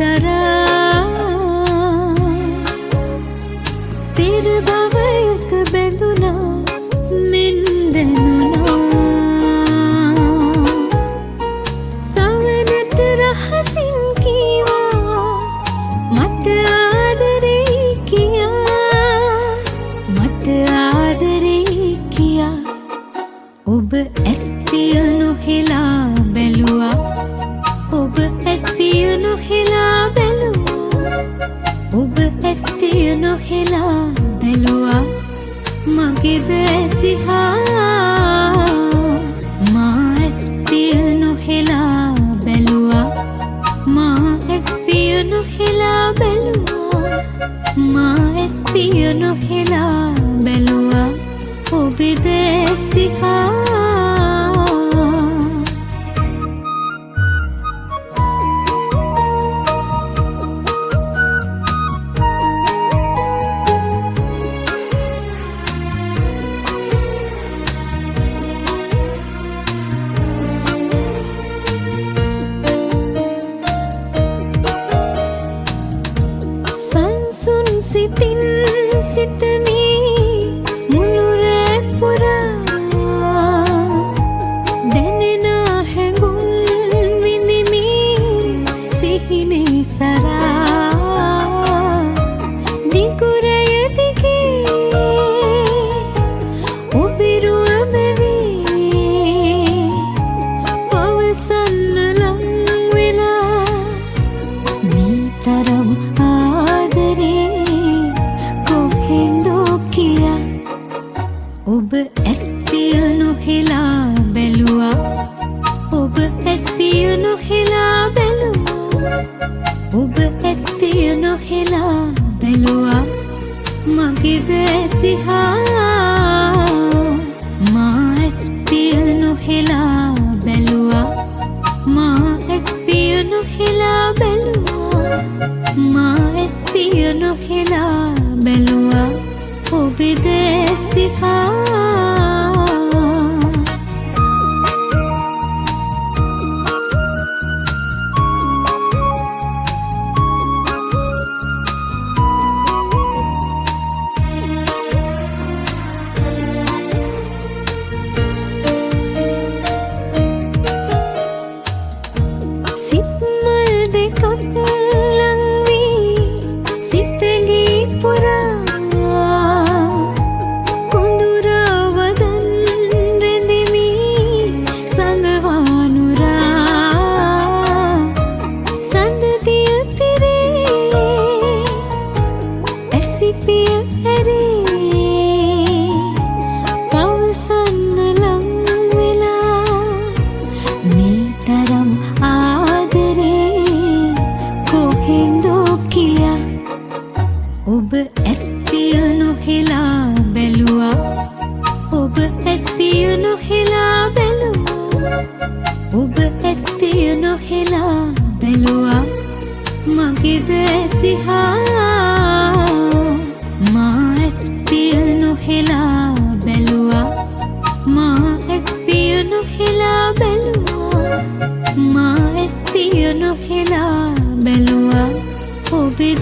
දරා තෙර භවයක බැඳුනා මෙන් දැනුණා සවනට රහසින් කීවා මට ආදරේ කියා මට ආදරේ කියා ඔබ ඇස් පිය නොහෙලා බැලුවා ඔබ ඇස් පිය නොහෙලා බැලුවා ඔබ ඇස් පිය නොහෙලා බැලුවා මගේ දැස් දිහා මා ඇස් පිය නොහෙලා බැලුවා මා ඇස් පිය නොහෙලා බැලුවා මා ඇස් පිය නොහෙලා බැලුවා ඔබේ දැස් දිහා සිතින් සිතමී මුළු රැ පුරා දැනෙන හැඟුම් විඳිමි සිහිනේ සරා දිගු රැය දිගේ ඔබේ රුව මැවී පවසන්න ලං වෙලා මේ තරම් ආදරේ ඔබ ඇස් පිය නොහෙලා බැලුවා ඔබ ඇස් පිය නොහෙලා බැලුවා ඔබ ඇස් පිය නොහෙලා බැලුවා මගේ දැස් දිහා මා ඇස් පිය නොහෙලා බැලුවා මා ඇස් පිය නොහෙලා බැලුවා මා ඇස් පිය නොහෙලා බැලුවා ඔබේ දැස් දිහා සිත්මල් දෙකක් ලං වී සිතගේ පුරා පවසන්න ලං වෙලා මේ තරම් ආදරේ කොහෙන්දෝ කියා ඔබ ඇස් පිය නොහෙලා බැලුවා ඔබ ඇස් පිය නොහෙලා බැලුවා ඔබ ඇස් පිය නොහෙලා බැලුවා මගේ දැස් දිහා මා ඇස් පිය නොහෙලා බැලුවා මා ඇස් පිය නොහෙලා බැලුවා මා ඇස් පිය නොහෙලා බැලුවා ඔබේ